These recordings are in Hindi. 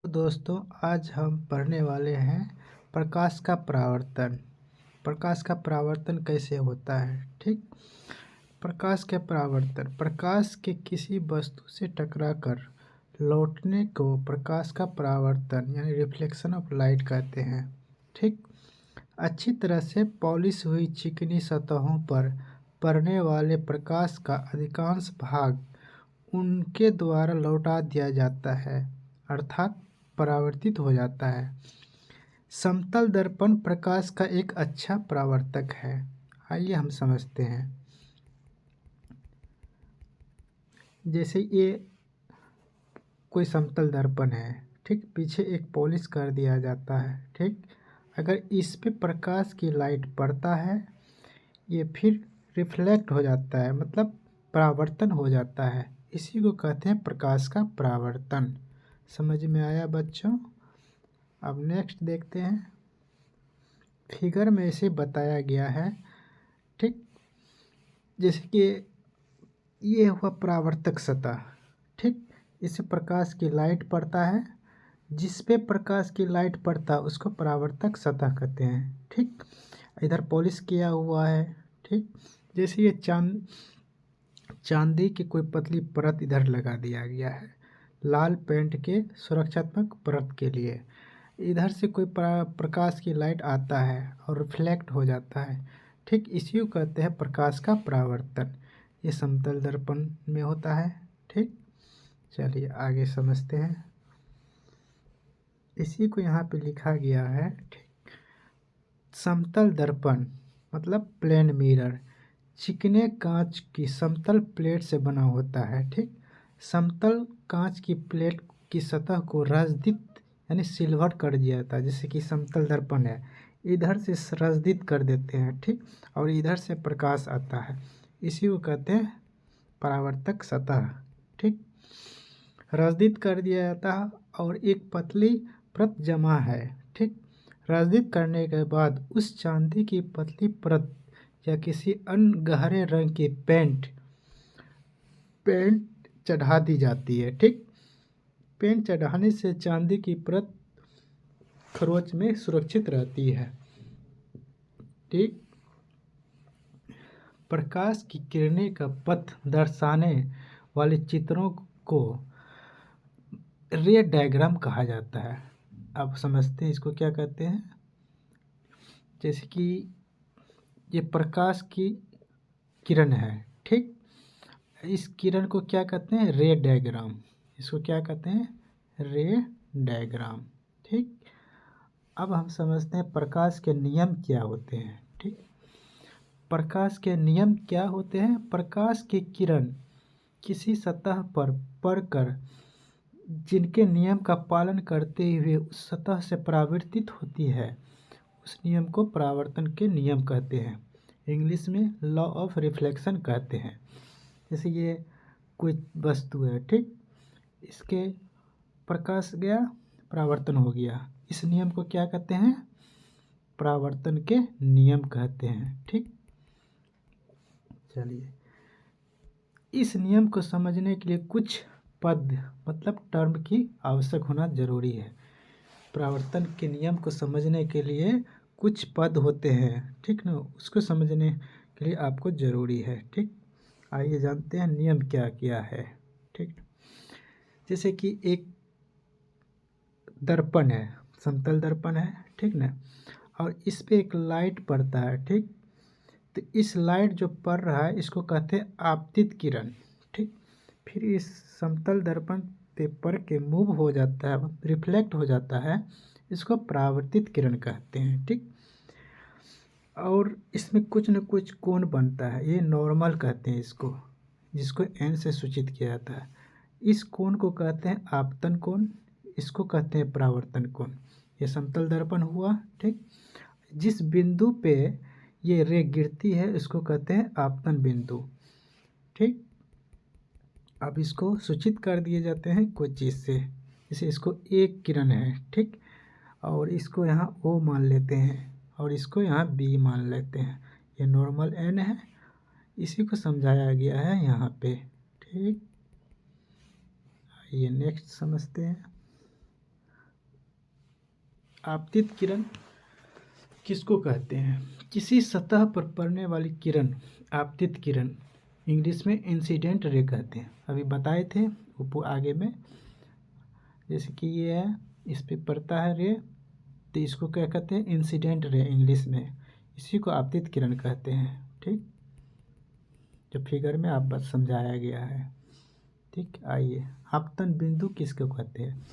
तो दोस्तों, आज हम पढ़ने वाले हैं प्रकाश का परावर्तन। प्रकाश का परावर्तन कैसे होता है। ठीक, प्रकाश का परावर्तन प्रकाश के किसी वस्तु से टकराकर लौटने को प्रकाश का परावर्तन यानी रिफ्लेक्शन ऑफ लाइट कहते हैं। ठीक, अच्छी तरह से पॉलिश हुई चिकनी सतहों पर पड़ने वाले प्रकाश का अधिकांश भाग उनके द्वारा लौटा दिया जाता है, अर्थात परावर्तित हो जाता है। समतल दर्पण प्रकाश का एक अच्छा परावर्तक है। आइए हम समझते हैं। जैसे ये कोई समतल दर्पण है, ठीक, पीछे एक पॉलिश कर दिया जाता है। ठीक, अगर इस पे प्रकाश की लाइट पड़ता है, ये फिर रिफ्लेक्ट हो जाता है, मतलब परावर्तन हो जाता है। इसी को कहते हैं प्रकाश का परावर्तन। समझ में आया बच्चों? अब नेक्स्ट देखते हैं। फिगर में इसे बताया गया है। ठीक, जैसे कि ये हुआ परावर्तक सतह। ठीक, इससे प्रकाश की लाइट पड़ता है, जिस पे प्रकाश की लाइट पड़ता है उसको परावर्तक सतह कहते हैं। ठीक, इधर पॉलिश किया हुआ है। ठीक, जैसे ये चांदी की कोई पतली परत इधर लगा दिया गया है लाल पेंट के सुरक्षात्मक परत के लिए। इधर से कोई प्रकाश की लाइट आता है और रिफ्लेक्ट हो जाता है। ठीक, इसी को कहते हैं प्रकाश का परावर्तन। ये समतल दर्पण में होता है। ठीक, चलिए आगे समझते हैं। इसी को यहाँ पे लिखा गया है। ठीक, समतल दर्पण मतलब प्लेन मिरर चिकने कांच की समतल प्लेट से बना होता है। ठीक, समतल कांच की प्लेट की सतह को रजदित यानी सिल्वर कर दिया जाता है। जैसे कि समतल दर्पण है, इधर से रजदित कर देते हैं। ठीक, और इधर से प्रकाश आता है, इसी को कहते हैं परावर्तक सतह। ठीक, रजदित कर दिया जाता है और एक पतली परत जमा है। ठीक, रजदित करने के बाद उस चांदी की पतली परत या किसी अन्य गहरे रंग की पेंट चढ़ा दी जाती है। ठीक, पेंट चढ़ाने से चांदी की परत खरोंच में सुरक्षित रहती है। ठीक, प्रकाश की किरणें का पथ दर्शाने वाले चित्रों को रे डायग्राम कहा जाता है। अब समझते हैं इसको क्या कहते हैं। जैसे कि ये प्रकाश की किरण है। ठीक, इस किरण को क्या कहते हैं? रे डायग्राम। इसको क्या कहते हैं? रे डायग्राम। ठीक, अब हम समझते हैं प्रकाश के नियम क्या होते हैं। ठीक, प्रकाश के नियम क्या होते हैं? प्रकाश की किरण किसी सतह पर पड़कर जिनके नियम का पालन करते हुए उस सतह से परावर्तित होती है, उस नियम को परावर्तन के नियम कहते हैं। इंग्लिश में लॉ ऑफ रिफ्लेक्शन कहते हैं। जैसे ये कोई वस्तु है, ठीक, इसके प्रकाश गया, परावर्तन हो गया, इस नियम को क्या कहते हैं? परावर्तन के नियम कहते हैं। ठीक, चलिए, इस नियम को समझने के लिए कुछ पद मतलब टर्म की आवश्यक होना जरूरी है। परावर्तन के नियम को समझने के लिए कुछ पद होते हैं, ठीक ना, उसको समझने के लिए आपको ज़रूरी है। ठीक, आइए जानते हैं नियम क्या क्या है। ठीक, जैसे कि एक दर्पण है, समतल दर्पण है, ठीक ना, और इस पे एक लाइट पड़ता है। ठीक, तो इस लाइट जो पड़ रहा है इसको कहते हैं आपतित किरण। ठीक, फिर इस समतल दर्पण पेपर के मूव हो जाता है, रिफ्लेक्ट हो जाता है, इसको परावर्तित किरण कहते हैं। ठीक, और इसमें कुछ न कुछ कोण बनता है, ये नॉर्मल कहते हैं इसको, जिसको एन से सूचित किया जाता है। इस कोण को कहते हैं आपतन कोण, इसको कहते हैं परावर्तन कोण। ये समतल दर्पण हुआ। ठीक, जिस बिंदु पे ये रे गिरती है इसको कहते हैं आपतन बिंदु। ठीक, अब इसको सूचित कर दिए जाते हैं कोई चीज़ से, जैसे इसको एक किरण है, ठीक, और इसको यहाँ ओ मान लेते हैं और इसको यहाँ बी मान लेते हैं। ये नॉर्मल एन है, इसी को समझाया गया है यहाँ पे। ठीक, ये नेक्स्ट समझते हैं। आपतित किरण किसको कहते हैं? किसी सतह पर पड़ने वाली किरण आपतित किरण इंग्लिश में इंसिडेंट रे कहते हैं। अभी बताए थे ऊपर आगे में, जैसे कि ये है, इस पे पड़ता है रे, तो इसको क्या कहते हैं? इंसिडेंट रे इंग्लिश में। इसी को आपतित किरण कहते हैं। ठीक, जो फिगर में आप बस समझाया गया है। ठीक, आइए, आपतन बिंदु किसको कहते हैं?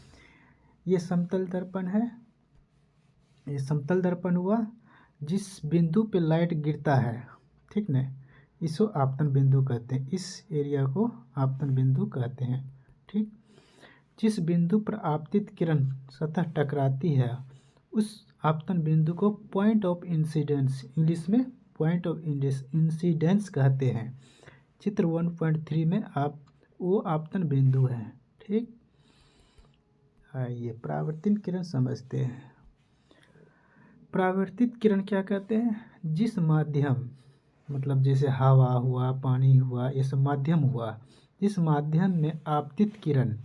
ये समतल दर्पण है, ये समतल दर्पण हुआ। जिस बिंदु पे लाइट गिरता है, ठीक न, इसको आपतन बिंदु कहते हैं। इस एरिया को आपतन बिंदु कहते हैं। ठीक, जिस बिंदु पर आपतित किरण सतह टकराती है उस आपतन बिंदु को पॉइंट ऑफ इंसिडेंस इंग्लिश में पॉइंट ऑफ इंसिडेंस कहते हैं। चित्र 1.3 में आप वो आपतन बिंदु है। ठीक, आइए परावर्तित किरण समझते हैं। परावर्तित किरण क्या कहते हैं? जिस माध्यम, मतलब जैसे हवा हुआ, पानी हुआ, ये सब माध्यम हुआ, जिस माध्यम में आपतित किरण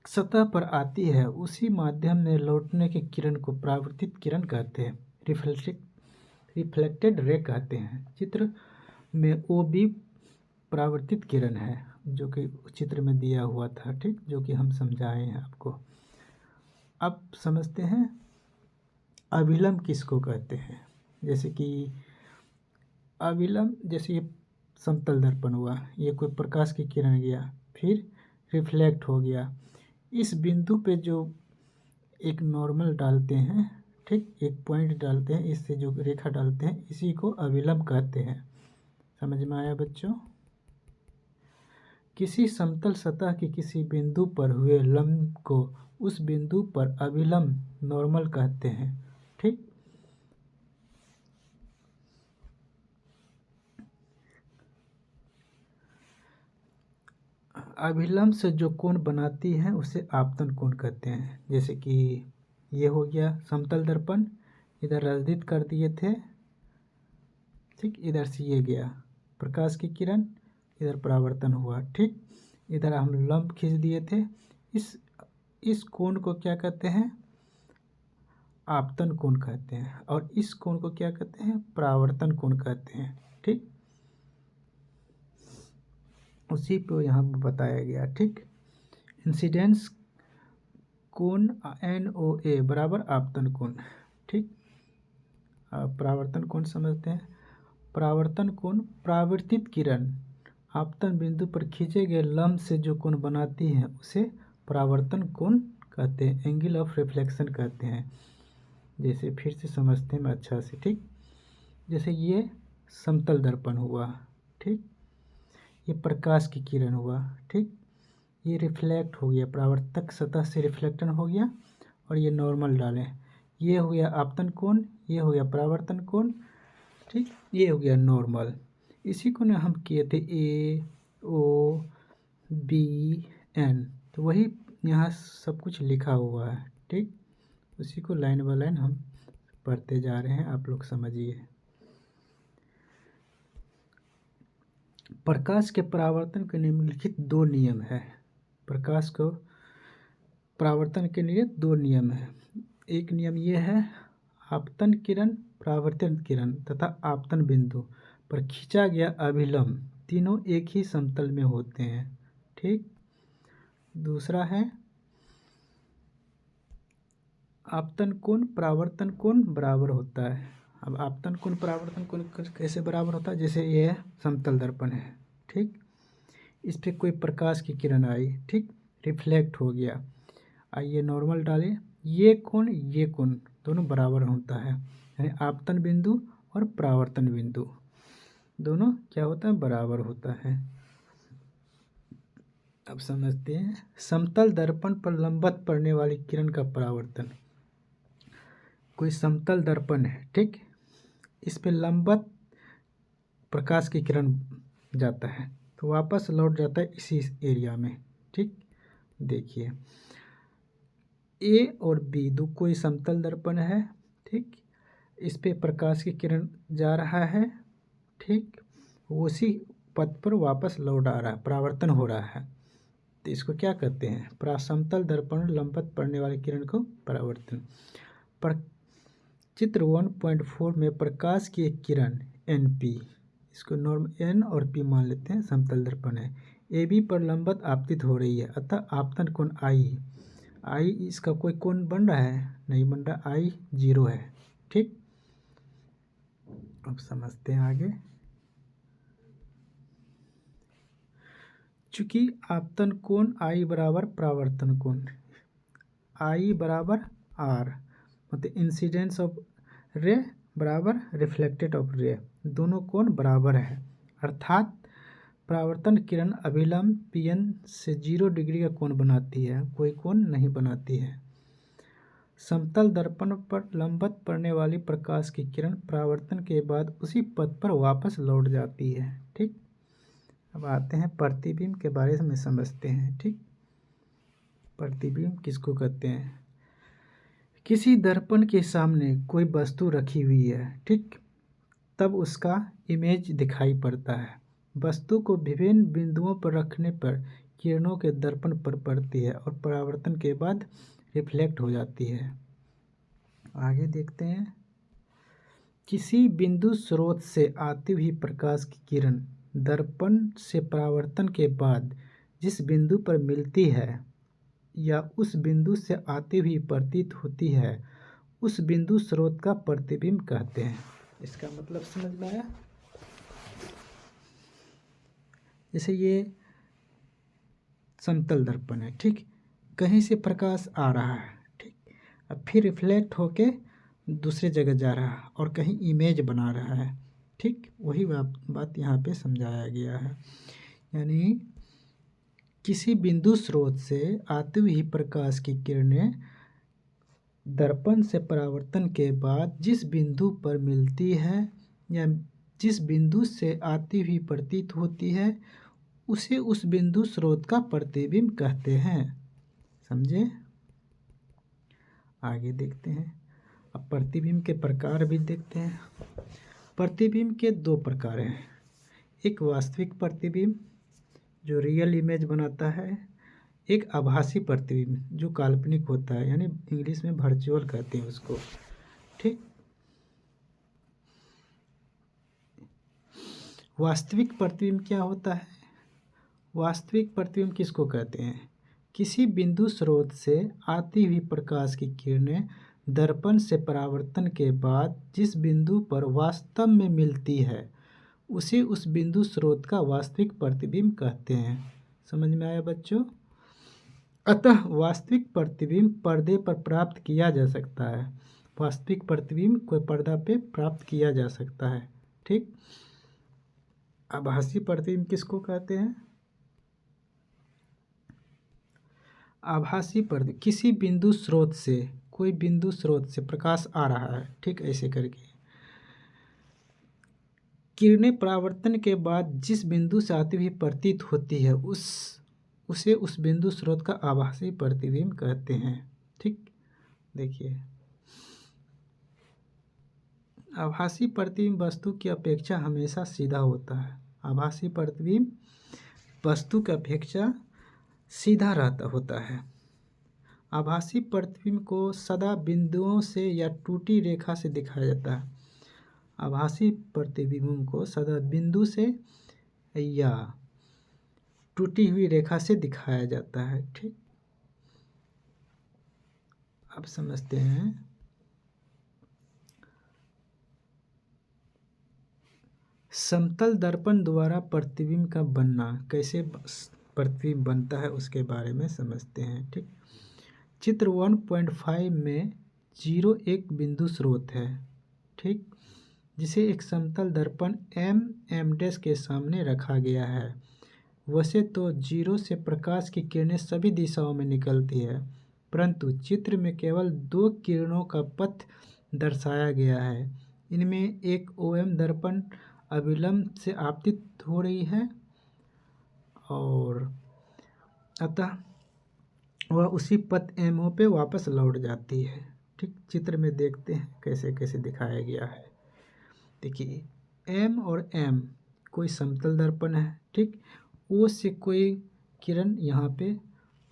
सतह पर आती है उसी माध्यम में लौटने की किरण को परावर्तित किरण कहते हैं। रिफ्लेक्टेड रे कहते हैं। चित्र में ओ भी परावर्तित किरण है, जो कि चित्र में दिया हुआ था। ठीक, जो कि हम समझाए हैं आपको। अब समझते हैं अभिलंब किसको कहते हैं। जैसे कि अभिलंब, जैसे ये समतल दर्पण हुआ, ये कोई प्रकाश की किरण गया, फिर रिफ्लेक्ट हो गया। इस बिंदु पे जो एक नॉर्मल डालते हैं, ठीक, एक पॉइंट डालते हैं, इससे जो रेखा डालते हैं, इसी को अभिलंब कहते हैं। समझ में आया बच्चों? किसी समतल सतह के किसी बिंदु पर हुए लंब को उस बिंदु पर अभिलंब नॉर्मल कहते हैं। ठीक, अभिलंब से जो कोण बनाती है उसे आपतन कोण कहते हैं। जैसे कि ये हो गया समतल दर्पण, इधर रजित कर दिए थे, ठीक, इधर से ये गया प्रकाश की किरण, इधर परावर्तन हुआ। ठीक, इधर हम लंब खींच दिए थे। इस कोण को क्या कहते हैं? आपतन कोण कहते हैं। और इस कोण को क्या कहते हैं? परावर्तन कोण कहते हैं। ठीक, उसी को यहाँ बताया गया। ठीक, इंसिडेंस कोण NOA बराबर आपतन कोण। ठीक, परावर्तन कोण समझते हैं। परावर्तन कोण परावर्तित किरण आपतन बिंदु पर खींचे गए लंब से जो कोण बनाती है उसे परावर्तन कोण कहते हैं, एंगल ऑफ रिफ्लेक्शन कहते हैं। जैसे फिर से समझते हैं अच्छा से। ठीक, जैसे ये समतल दर्पण हुआ, ठीक, ये प्रकाश की किरण हुआ, ठीक, ये रिफ्लेक्ट हो गया, परावर्तक सतह से रिफ्लेक्टन हो गया, और ये नॉर्मल डालें, ये हो गया आपतन कोण, ये हो गया परावर्तन कोण। ठीक, ये हो गया नॉर्मल। इसी को ना हम किए थे AOBN, तो वही यहाँ सब कुछ लिखा हुआ है। ठीक, उसी को लाइन बाय लाइन हम पढ़ते जा रहे हैं, आप लोग समझिए। प्रकाश के परावर्तन के निम्नलिखित दो नियम है। प्रकाश को परावर्तन के लिए दो नियम है। एक नियम ये है, आपतन किरण, परावर्तित किरण तथा आपतन बिंदु पर खींचा गया अभिलंब तीनों एक ही समतल में होते हैं। ठीक, दूसरा है आपतन कोण परावर्तन कोण बराबर होता है। अब आपतन कोण परावर्तन कोण कैसे बराबर होता है? जैसे ये समतल दर्पण है, ठीक, इस पर कोई प्रकाश की किरण आई, ठीक, रिफ्लेक्ट हो गया, आइए नॉर्मल डालें, ये कोण दोनों बराबर होता है, यानी आपतन बिंदु और परावर्तन बिंदु दोनों क्या होता है? बराबर होता है। अब समझते हैं समतल दर्पण पर लंबवत पड़ने वाली किरण का परावर्तन। कोई समतल दर्पण है, ठीक, इस पे लंबवत प्रकाश की किरण जाता है तो वापस लौट जाता है इसी एरिया में। ठीक, देखिए A और B दो कोई समतल दर्पण है, ठीक, इस पे प्रकाश की किरण जा रहा है, ठीक, उसी पथ पर वापस लौट आ रहा है, परावर्तन हो रहा है। तो इसको क्या कहते हैं? समतल दर्पण लंबवत पड़ने वाली किरण को परावर्तन। पर चित्र 1.4 में प्रकाश की एक किरण NP, इसको नॉर्म N और P मान लेते हैं, समतल दर्पण है, AB पर लंबवत आपतित हो रही है, अतः आपतन कोण I इसका कोई कोण बन रहा है? नहीं बन रहा, I 0 है। ठीक, अब समझते हैं आगे। चूंकि आपतन कोण I बराबर परावर्तन कोण, I बराबर R, मतलब इंसिडेंस ऑफ रे बराबर रिफ्लेक्टेड ऑफ रे, दोनों कोण बराबर है, अर्थात परावर्तन किरण अभिलंब PN से 0 डिग्री का कोण बनाती है, कोई कोण नहीं बनाती है। समतल दर्पण पर लंबवत पड़ने वाली प्रकाश की किरण परावर्तन के बाद उसी पथ पर वापस लौट जाती है। ठीक, अब आते हैं प्रतिबिंब के बारे में समझते हैं। ठीक, प्रतिबिंब किसको कहते हैं? किसी दर्पण के सामने कोई वस्तु रखी हुई है, ठीक, तब उसका इमेज दिखाई पड़ता है। वस्तु को विभिन्न बिंदुओं पर रखने पर किरणों के दर्पण पर पड़ती है और परावर्तन के बाद रिफ्लेक्ट हो जाती है। आगे देखते हैं। किसी बिंदु स्रोत से आती हुई प्रकाश की किरण दर्पण से परावर्तन के बाद जिस बिंदु पर मिलती है या उस बिंदु से आती हुई प्रतीत होती है, उस बिंदु स्रोत का प्रतिबिंब कहते हैं। इसका मतलब समझ में आया? जैसे ये समतल दर्पण है, ठीक, कहीं से प्रकाश आ रहा है, ठीक, अब फिर रिफ्लेक्ट होके दूसरे जगह जा रहा है और कहीं इमेज बना रहा है। ठीक, वही बात यहाँ पे समझाया गया है। यानी किसी बिंदु स्रोत से आती हुई प्रकाश की किरणें दर्पण से परावर्तन के बाद जिस बिंदु पर मिलती है या जिस बिंदु से आती हुई प्रतीत होती है, उसे उस बिंदु स्रोत का प्रतिबिंब कहते हैं। समझे? आगे देखते हैं। अब प्रतिबिंब के प्रकार भी देखते हैं। प्रतिबिंब के 2 प्रकार हैं। एक वास्तविक प्रतिबिंब जो रियल इमेज बनाता है, एक आभासी प्रतिबिंब जो काल्पनिक होता है, यानी इंग्लिश में वर्चुअल कहते हैं उसको। ठीक, वास्तविक प्रतिबिंब क्या होता है? वास्तविक प्रतिबिंब किसको कहते हैं? किसी बिंदु स्रोत से आती हुई प्रकाश की किरणें दर्पण से परावर्तन के बाद जिस बिंदु पर वास्तव में मिलती है, उसे उस बिंदु स्रोत का वास्तविक प्रतिबिंब कहते हैं। समझ में आया बच्चों? अतः वास्तविक प्रतिबिंब पर्दे पर प्राप्त किया जा सकता है। वास्तविक प्रतिबिंब कोई पर्दा पे प्राप्त किया जा सकता है। ठीक, आभासी प्रतिबिंब किसको कहते हैं? आभासी प्रतिबिंब किसी बिंदु स्रोत से, कोई बिंदु स्रोत से प्रकाश आ रहा है, ठीक, ऐसे करके किरणें परावर्तन के बाद जिस बिंदु से आती हुई प्रतीत होती है, उसे उस बिंदु स्रोत का आभासी प्रतिबिंब कहते हैं। ठीक, देखिए, आभासी प्रतिबिंब वस्तु की अपेक्षा हमेशा सीधा होता है। आभासी प्रतिबिंब वस्तु की अपेक्षा सीधा होता है। आभासी प्रतिबिंब को सदा बिंदुओं से या टूटी रेखा से दिखाया जाता है। आभासी प्रतिबिंब को सदा बिंदु से या टूटी हुई रेखा से दिखाया जाता है। ठीक, अब समझते हैं। समतल दर्पण द्वारा प्रतिबिंब का बनना, कैसे प्रतिबिंब बनता है उसके बारे में समझते हैं। ठीक, चित्र 1.5 में 0 एक बिंदु स्रोत है, ठीक, जिसे एक समतल दर्पण M के सामने रखा गया है। वैसे तो 0 से प्रकाश की किरणें सभी दिशाओं में निकलती है, परंतु चित्र में केवल 2 किरणों का पथ दर्शाया गया है। इनमें एक OM दर्पण अभिलंब से आपतित हो रही है और अतः वह उसी पथ MO पे वापस लौट जाती है। ठीक, चित्र में देखते हैं कैसे कैसे दिखाया गया है। देखिए, M और M कोई समतल दर्पण है, ठीक, O से कोई किरण यहाँ पे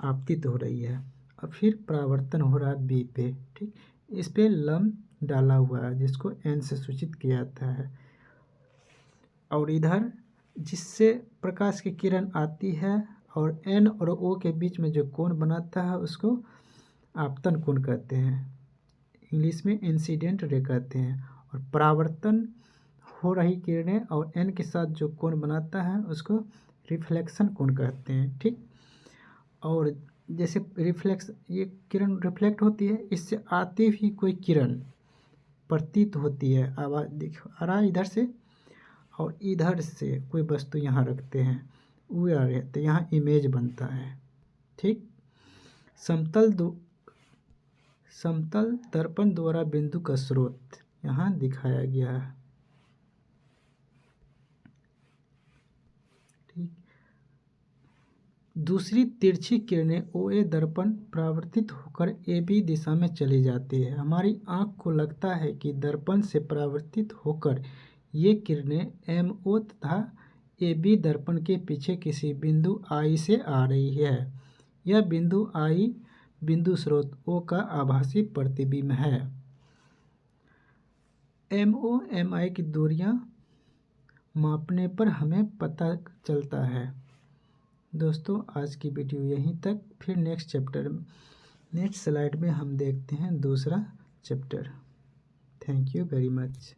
आपतित हो रही है और फिर परावर्तन हो रहा है बी पे, ठीक। इस पे लम्ब डाला हुआ है जिसको एन से सूचित किया जाता है, और इधर जिससे प्रकाश की किरण आती है और एन और ओ के बीच में जो कोण बनाता है उसको आपतन कोण कहते हैं, इंग्लिश में इंसिडेंट रे कहते हैं। और परावर्तन हो रही किरणें और एन के साथ जो कोण बनाता है उसको रिफ्लेक्शन कोण कहते हैं, ठीक। और जैसे ये किरण रिफ्लेक्ट होती है, इससे आती हुई कोई किरण प्रतीत होती है, आवाज़ देखो आ रहा है इधर से, और इधर से कोई वस्तु यहाँ रखते हैं, वो आ रहे हैं तो यहाँ इमेज बनता है, ठीक। समतल दर्पण द्वारा बिंदु का स्रोत यहाँ दिखाया गया है, ठीक। दूसरी तिरछी किरणें OA दर्पण परावर्तित होकर AB दिशा में चली जाती है। हमारी आँख को लगता है कि दर्पण से परावर्तित होकर ये किरणें MO तथा AB दर्पण के पीछे किसी बिंदु I से आ रही है। यह बिंदु I बिंदु स्रोत O का आभासी प्रतिबिंब है। MO MI की दूरियां मापने पर हमें पता चलता है। दोस्तों आज की वीडियो यहीं तक, फिर नेक्स्ट स्लाइड में हम देखते हैं दूसरा chapter. Thank you very much.